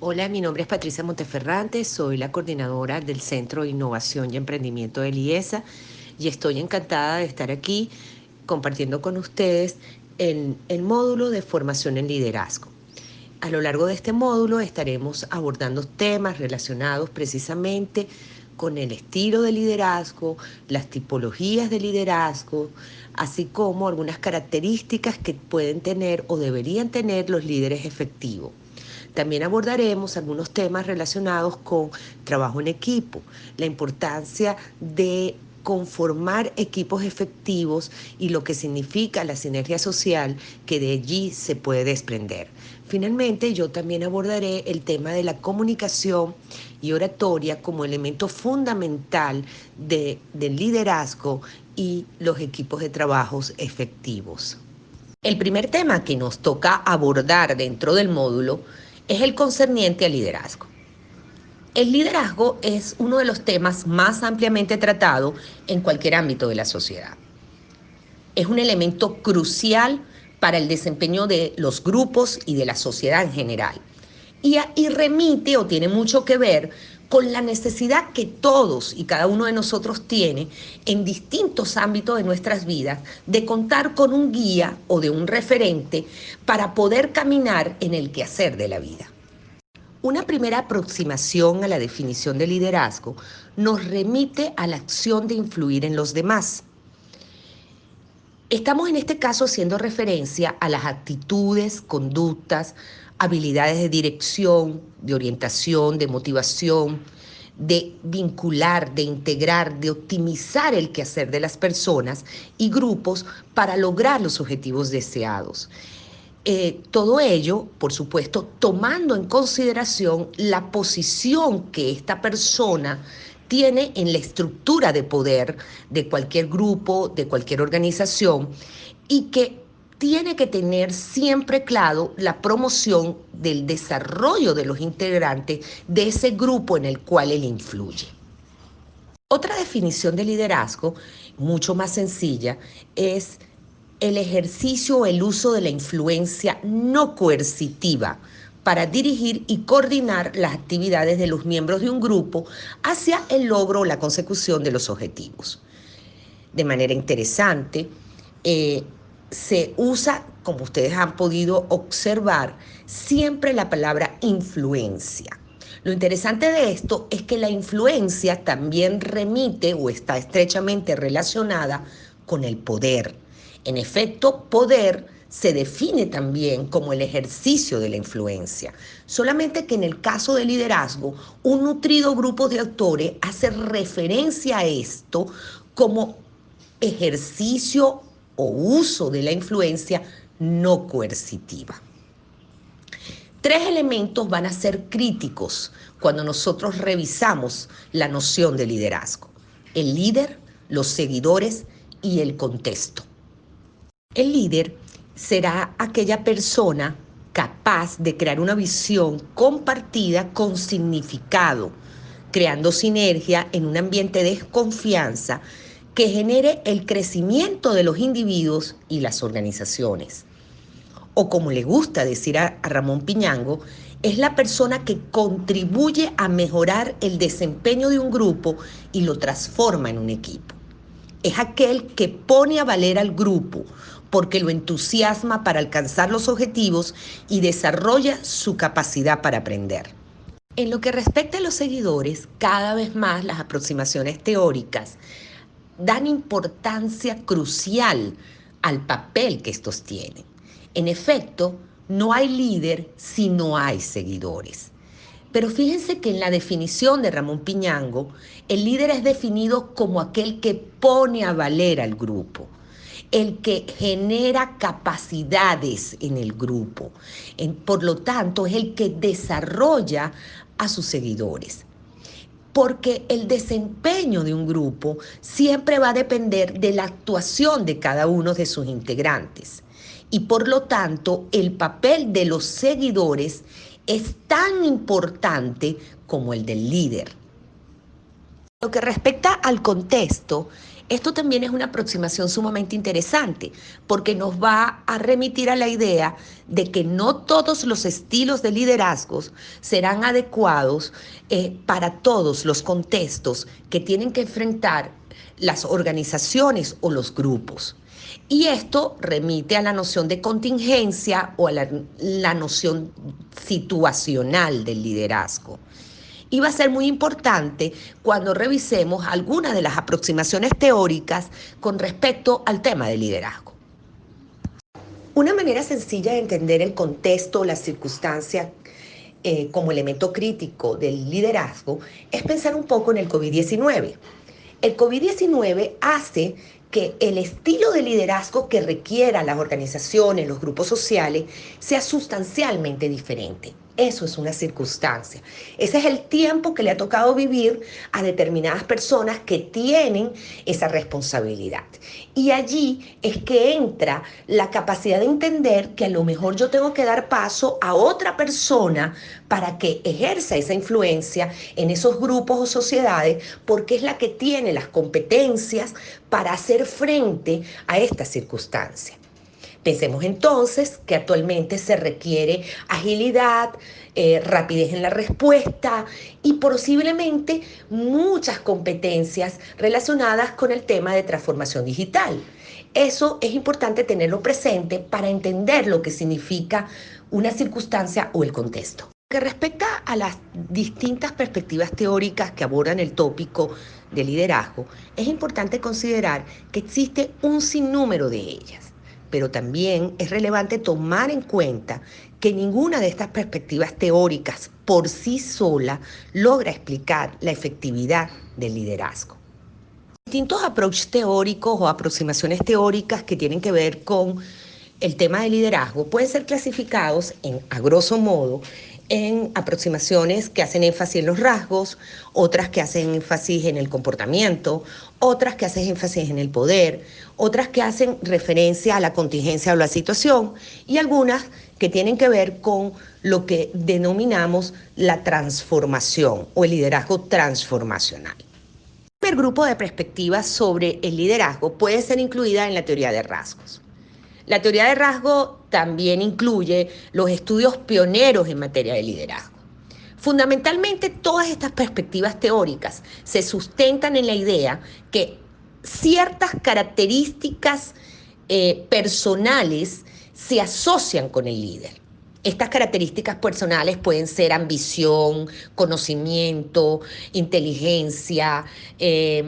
Hola, mi nombre es Patricia Monteferrante, soy la coordinadora del Centro de Innovación y Emprendimiento del IESA y estoy encantada de estar aquí compartiendo con ustedes el módulo de formación en liderazgo. A lo largo de este módulo estaremos abordando temas relacionados precisamente con el estilo de liderazgo, las tipologías de liderazgo, así como algunas características que pueden tener o deberían tener los líderes efectivos. También abordaremos algunos temas relacionados con trabajo en equipo, la importancia de conformar equipos efectivos y lo que significa la sinergia social que de allí se puede desprender. Finalmente, yo también abordaré el tema de la comunicación y oratoria como elemento fundamental del liderazgo y los equipos de trabajos efectivos. El primer tema que nos toca abordar dentro del módulo es el concerniente al liderazgo. El liderazgo es uno de los temas más ampliamente tratados en cualquier ámbito de la sociedad. Es un elemento crucial para el desempeño de los grupos y de la sociedad en general. Y remite o tiene mucho que ver con la necesidad que todos y cada uno de nosotros tiene en distintos ámbitos de nuestras vidas de contar con un guía o de un referente para poder caminar en el quehacer de la vida. Una primera aproximación a la definición de liderazgo nos remite a la acción de influir en los demás. Estamos en este caso haciendo referencia a las actitudes, conductas, habilidades de dirección, de orientación, de motivación, de vincular, de integrar, de optimizar el quehacer de las personas y grupos para lograr los objetivos deseados. Todo ello, por supuesto, tomando en consideración la posición que esta persona tiene en la estructura de poder de cualquier grupo, de cualquier organización, y que tiene que tener siempre claro la promoción del desarrollo de los integrantes de ese grupo en el cual él influye. Otra definición de liderazgo, mucho más sencilla, es el ejercicio o el uso de la influencia no coercitiva para dirigir y coordinar las actividades de los miembros de un grupo hacia el logro o la consecución de los objetivos. De manera interesante, se usa, como ustedes han podido observar, siempre la palabra influencia. Lo interesante de esto es que la influencia también remite o está estrechamente relacionada con el poder. En efecto, poder se define también como el ejercicio de la influencia. Solamente que en el caso del liderazgo, un nutrido grupo de autores hace referencia a esto como ejercicio o uso de la influencia no coercitiva. Tres elementos van a ser críticos cuando nosotros revisamos la noción de liderazgo: el líder, los seguidores y el contexto. El líder será aquella persona capaz de crear una visión compartida con significado, creando sinergia en un ambiente de confianza que genere el crecimiento de los individuos y las organizaciones. O como le gusta decir a Ramón Piñango, es la persona que contribuye a mejorar el desempeño de un grupo y lo transforma en un equipo. Es aquel que pone a valer al grupo porque lo entusiasma para alcanzar los objetivos y desarrolla su capacidad para aprender. En lo que respecta a los seguidores, cada vez más las aproximaciones teóricas dan importancia crucial al papel que estos tienen. En efecto, no hay líder si no hay seguidores. Pero fíjense que en la definición de Ramón Piñango, el líder es definido como aquel que pone a valer al grupo, el que genera capacidades en el grupo. Por lo tanto, es el que desarrolla a sus seguidores. Porque el desempeño de un grupo siempre va a depender de la actuación de cada uno de sus integrantes. Y por lo tanto, el papel de los seguidores es tan importante como el del líder. Lo que respecta al contexto, Esto también es una aproximación sumamente interesante porque nos va a remitir a la idea de que no todos los estilos de liderazgos serán adecuados para todos los contextos que tienen que enfrentar las organizaciones o los grupos. Y esto remite a la noción de contingencia o a la noción situacional del liderazgo. Y va a ser muy importante cuando revisemos algunas de las aproximaciones teóricas con respecto al tema del liderazgo. Una manera sencilla de entender el contexto o las circunstancias como elemento crítico del liderazgo es pensar un poco en el COVID-19. El COVID-19 hace que el estilo de liderazgo que requieran las organizaciones, los grupos sociales, sea sustancialmente diferente. Eso es una circunstancia. Ese es el tiempo que le ha tocado vivir a determinadas personas que tienen esa responsabilidad. Y allí es que entra la capacidad de entender que a lo mejor yo tengo que dar paso a otra persona para que ejerza esa influencia en esos grupos o sociedades, porque es la que tiene las competencias para hacer frente a esta circunstancia. Pensemos entonces que actualmente se requiere agilidad, rapidez en la respuesta y posiblemente muchas competencias relacionadas con el tema de transformación digital. Eso es importante tenerlo presente para entender lo que significa una circunstancia o el contexto. Que respecta a las distintas perspectivas teóricas que abordan el tópico de liderazgo, es importante considerar que existe un sinnúmero de ellas. Pero también es relevante tomar en cuenta que ninguna de estas perspectivas teóricas por sí sola logra explicar la efectividad del liderazgo. Distintos approaches teóricos o aproximaciones teóricas que tienen que ver con el tema del liderazgo pueden ser clasificados a grosso modo en aproximaciones que hacen énfasis en los rasgos, otras que hacen énfasis en el comportamiento, otras que hacen énfasis en el poder, otras que hacen referencia a la contingencia o la situación y algunas que tienen que ver con lo que denominamos la transformación o el liderazgo transformacional. El primer grupo de perspectivas sobre el liderazgo puede ser incluida en la teoría de rasgos. La teoría de rasgo también incluye los estudios pioneros en materia de liderazgo. Fundamentalmente, todas estas perspectivas teóricas se sustentan en la idea que ciertas características personales se asocian con el líder. Estas características personales pueden ser ambición, conocimiento, inteligencia,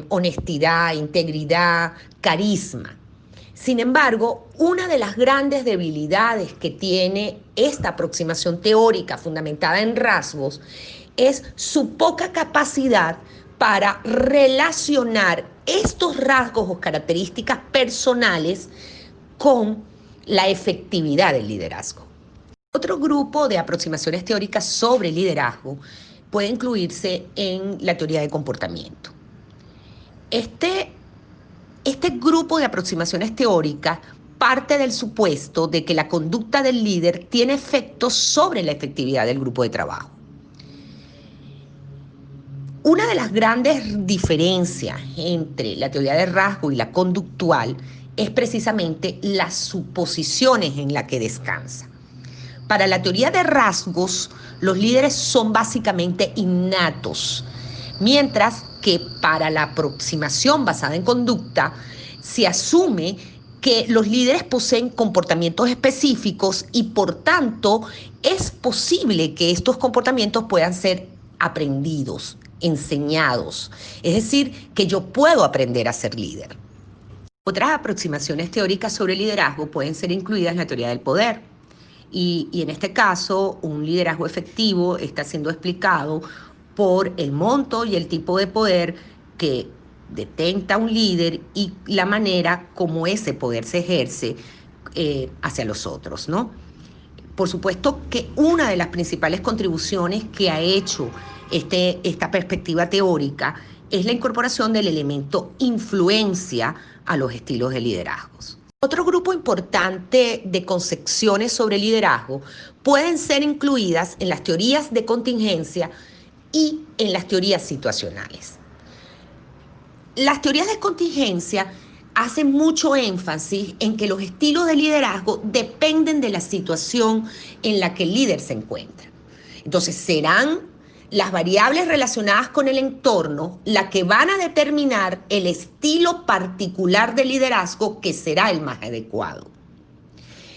honestidad, integridad, carisma. Sin embargo, una de las grandes debilidades que tiene esta aproximación teórica fundamentada en rasgos es su poca capacidad para relacionar estos rasgos o características personales con la efectividad del liderazgo. Otro grupo de aproximaciones teóricas sobre liderazgo puede incluirse en la teoría de comportamiento. Este grupo de aproximaciones teóricas parte del supuesto de que la conducta del líder tiene efectos sobre la efectividad del grupo de trabajo. Una de las grandes diferencias entre la teoría de rasgo y la conductual es precisamente las suposiciones en las que descansa. Para la teoría de rasgos, los líderes son básicamente innatos, mientras que para la aproximación basada en conducta se asume que los líderes poseen comportamientos específicos y por tanto es posible que estos comportamientos puedan ser aprendidos, enseñados. Es decir, que yo puedo aprender a ser líder. Otras aproximaciones teóricas sobre liderazgo pueden ser incluidas en la teoría del poder. Y en este caso, un liderazgo efectivo está siendo explicado por el monto y el tipo de poder que detenta un líder y la manera como ese poder se ejerce hacia los otros, ¿no? Por supuesto que una de las principales contribuciones que ha hecho esta perspectiva teórica es la incorporación del elemento influencia a los estilos de liderazgos. Otro grupo importante de concepciones sobre liderazgo pueden ser incluidas en las teorías de contingencia y en las teorías situacionales. Las teorías de contingencia hacen mucho énfasis en que los estilos de liderazgo dependen de la situación en la que el líder se encuentra. Entonces, serán las variables relacionadas con el entorno las que van a determinar el estilo particular de liderazgo que será el más adecuado.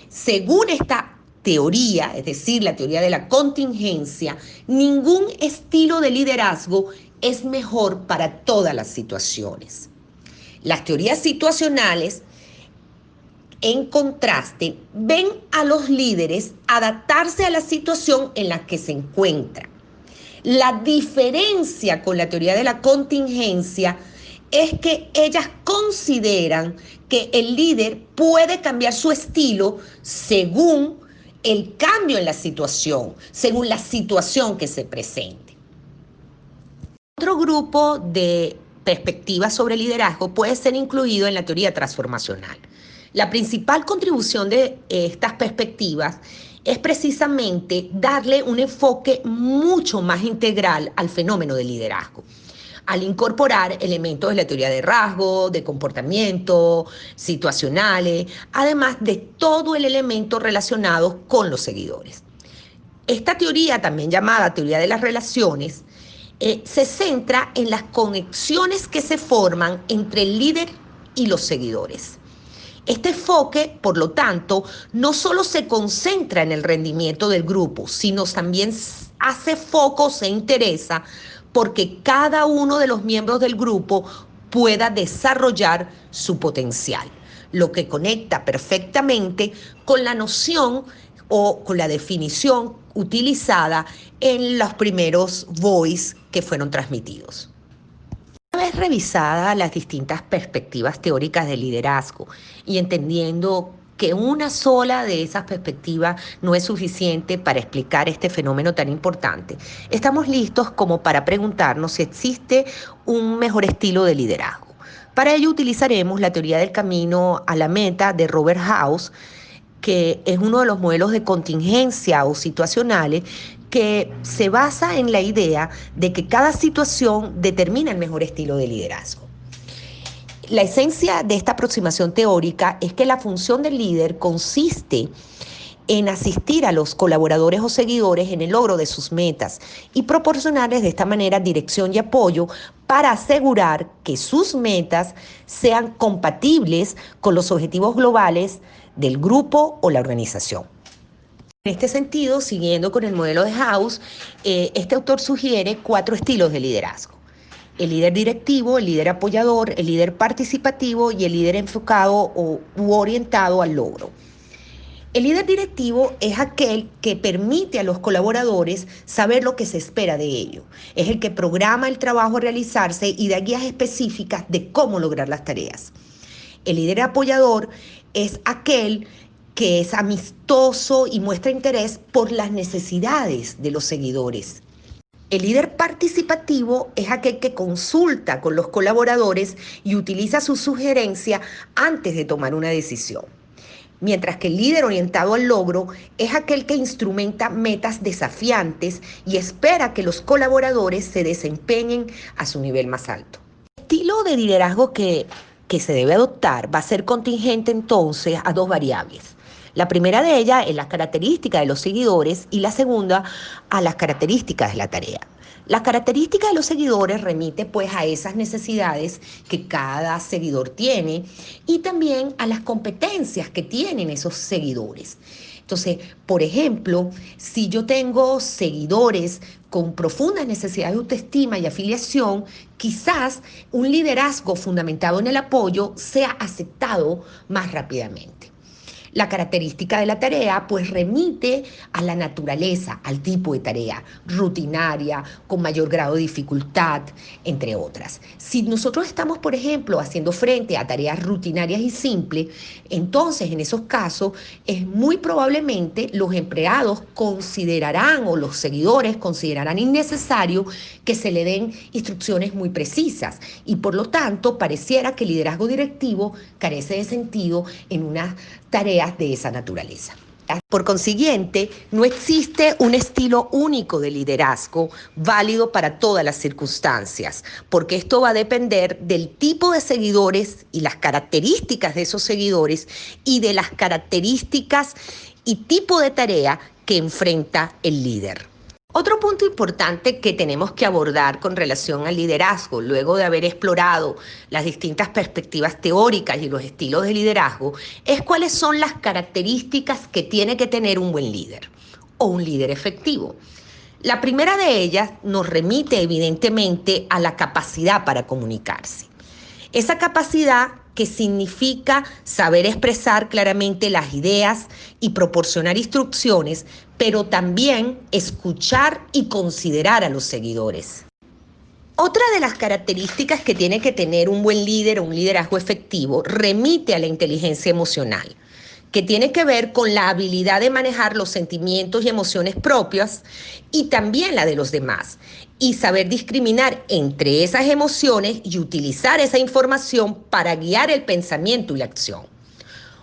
Según esta teoría, es decir, la teoría de la contingencia, ningún estilo de liderazgo es mejor para todas las situaciones. Las teorías situacionales, en contraste, ven a los líderes adaptarse a la situación en la que se encuentran. La diferencia con la teoría de la contingencia es que ellas consideran que el líder puede cambiar su estilo según el cambio en la situación, según la situación que se presente. Otro grupo de perspectivas sobre liderazgo puede ser incluido en la teoría transformacional. La principal contribución de estas perspectivas es precisamente darle un enfoque mucho más integral al fenómeno del liderazgo, al incorporar elementos de la teoría de rasgo, de comportamiento, situacionales, además de todo el elemento relacionado con los seguidores. Esta teoría, también llamada teoría de las relaciones, se centra en las conexiones que se forman entre el líder y los seguidores. Este enfoque, por lo tanto, no solo se concentra en el rendimiento del grupo, sino también hace foco, se interesa porque cada uno de los miembros del grupo pueda desarrollar su potencial, lo que conecta perfectamente con la noción o con la definición utilizada en los primeros voice que fueron transmitidos. Una vez revisadas las distintas perspectivas teóricas del liderazgo y entendiendo que una sola de esas perspectivas no es suficiente para explicar este fenómeno tan importante, estamos listos como para preguntarnos si existe un mejor estilo de liderazgo. Para ello utilizaremos la teoría del camino a la meta de Robert House, que es uno de los modelos de contingencia o situacionales que se basa en la idea de que cada situación determina el mejor estilo de liderazgo. La esencia de esta aproximación teórica es que la función del líder consiste en asistir a los colaboradores o seguidores en el logro de sus metas y proporcionarles de esta manera dirección y apoyo para asegurar que sus metas sean compatibles con los objetivos globales del grupo o la organización. En este sentido, siguiendo con el modelo de House, este autor sugiere 4 estilos de liderazgo: el líder directivo, el líder apoyador, el líder participativo y el líder enfocado u orientado al logro. El líder directivo es aquel que permite a los colaboradores saber lo que se espera de ellos. Es el que programa el trabajo a realizarse y da guías específicas de cómo lograr las tareas. El líder apoyador es aquel que es amistoso y muestra interés por las necesidades de los seguidores. El líder participativo es aquel que consulta con los colaboradores y utiliza su sugerencia antes de tomar una decisión. Mientras que el líder orientado al logro es aquel que instrumenta metas desafiantes y espera que los colaboradores se desempeñen a su nivel más alto. El estilo de liderazgo que se debe adoptar va a ser contingente entonces a 2 variables. La primera de ellas es las características de los seguidores y la segunda a las características de la tarea. Las características de los seguidores remite pues a esas necesidades que cada seguidor tiene y también a las competencias que tienen esos seguidores. Entonces, por ejemplo, si yo tengo seguidores con profundas necesidades de autoestima y afiliación, quizás un liderazgo fundamentado en el apoyo sea aceptado más rápidamente. La característica de la tarea pues remite a la naturaleza, al tipo de tarea, rutinaria, con mayor grado de dificultad, entre otras. Si nosotros estamos, por ejemplo, haciendo frente a tareas rutinarias y simples, entonces en esos casos es muy probablemente los empleados considerarán o los seguidores considerarán innecesario que se le den instrucciones muy precisas y por lo tanto pareciera que el liderazgo directivo carece de sentido en unas tareas de esa naturaleza. Por consiguiente, no existe un estilo único de liderazgo válido para todas las circunstancias, porque esto va a depender del tipo de seguidores y las características de esos seguidores y de las características y tipo de tarea que enfrenta el líder. Otro punto importante que tenemos que abordar con relación al liderazgo, luego de haber explorado las distintas perspectivas teóricas y los estilos de liderazgo, es cuáles son las características que tiene que tener un buen líder o un líder efectivo. La primera de ellas nos remite evidentemente a la capacidad para comunicarse. Esa capacidad que significa saber expresar claramente las ideas y proporcionar instrucciones, pero también escuchar y considerar a los seguidores. Otra de las características que tiene que tener un buen líder o un liderazgo efectivo remite a la inteligencia emocional, que tiene que ver con la habilidad de manejar los sentimientos y emociones propias y también la de los demás, y saber discriminar entre esas emociones y utilizar esa información para guiar el pensamiento y la acción.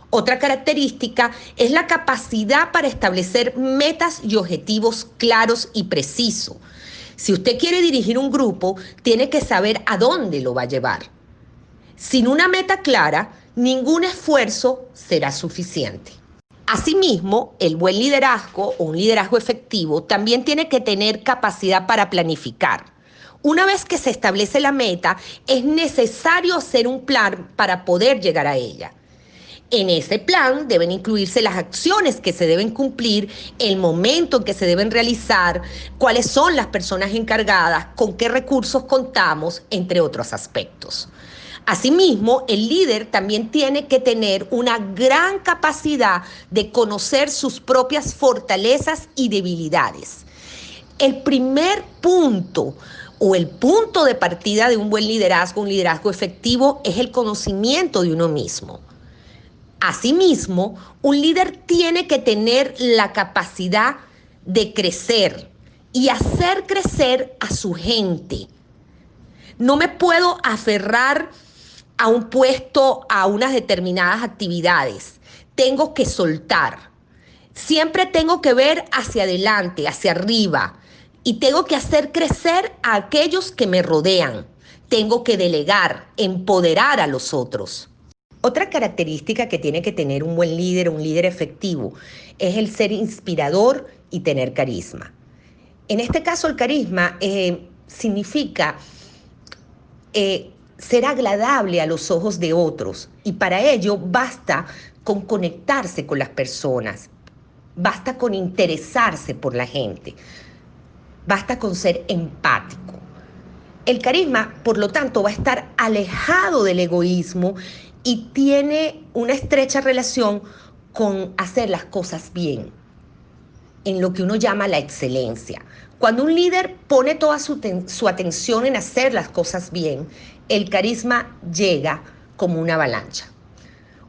Otra característica es la capacidad para establecer metas y objetivos claros y precisos. Si usted quiere dirigir un grupo, tiene que saber a dónde lo va a llevar. Sin una meta clara, ningún esfuerzo será suficiente. Asimismo, el buen liderazgo o un liderazgo efectivo también tiene que tener capacidad para planificar. Una vez que se establece la meta, es necesario hacer un plan para poder llegar a ella. En ese plan deben incluirse las acciones que se deben cumplir, el momento en que se deben realizar, cuáles son las personas encargadas, con qué recursos contamos, entre otros aspectos. Asimismo, el líder también tiene que tener una gran capacidad de conocer sus propias fortalezas y debilidades. El primer punto o el punto de partida de un buen liderazgo, un liderazgo efectivo, es el conocimiento de uno mismo. Asimismo, un líder tiene que tener la capacidad de crecer y hacer crecer a su gente. No me puedo aferrar a un puesto, a unas determinadas actividades. Tengo que soltar. Siempre tengo que ver hacia adelante, hacia arriba. Y tengo que hacer crecer a aquellos que me rodean. Tengo que delegar, empoderar a los otros. Otra característica que tiene que tener un buen líder, un líder efectivo, es el ser inspirador y tener carisma. En este caso, el carisma significa ser agradable a los ojos de otros, y para ello basta con conectarse con las personas, basta con interesarse por la gente, basta con ser empático. El carisma, por lo tanto, va a estar alejado del egoísmo y tiene una estrecha relación con hacer las cosas bien, en lo que uno llama la excelencia. Cuando un líder pone toda su atención en hacer las cosas bien, el carisma llega como una avalancha.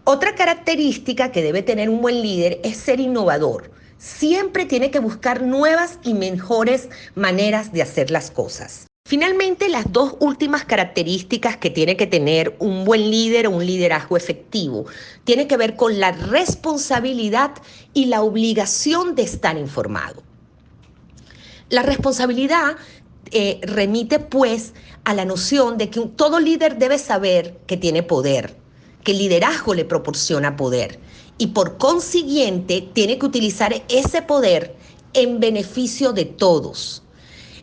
Otra característica que debe tener un buen líder es ser innovador. Siempre tiene que buscar nuevas y mejores maneras de hacer las cosas. Finalmente, las dos últimas características que tiene que tener un buen líder o un liderazgo efectivo tiene que ver con la responsabilidad y la obligación de estar informado. La responsabilidad remite pues a la noción de que todo líder debe saber que tiene poder, que el liderazgo le proporciona poder y por consiguiente tiene que utilizar ese poder en beneficio de todos.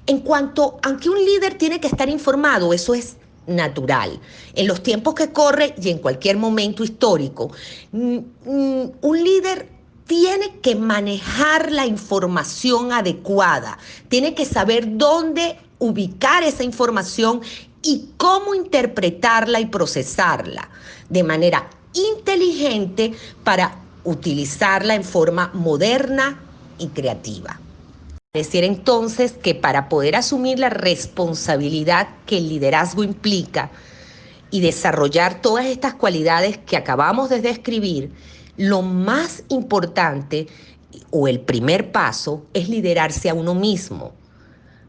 En cuanto a que un líder tiene que estar informado, eso es natural. En los tiempos que corre y en cualquier momento histórico, un líder tiene que manejar la información adecuada, tiene que saber dónde ubicar esa información y cómo interpretarla y procesarla de manera inteligente para utilizarla en forma moderna y creativa. Decir entonces que para poder asumir la responsabilidad que el liderazgo implica y desarrollar todas estas cualidades que acabamos de describir, lo más importante o el primer paso es liderarse a uno mismo.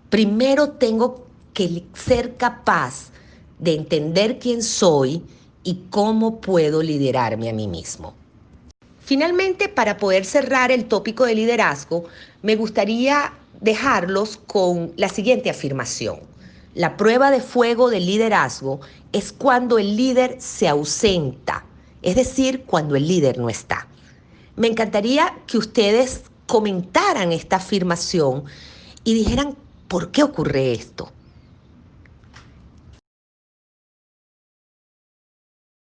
Primero tengo que ser capaz de entender quién soy y cómo puedo liderarme a mí mismo. Finalmente, para poder cerrar el tópico de liderazgo, me gustaría dejarlos con la siguiente afirmación. La prueba de fuego del liderazgo es cuando el líder se ausenta, es decir, cuando el líder no está. Me encantaría que ustedes comentaran esta afirmación y dijeran, ¿por qué ocurre esto?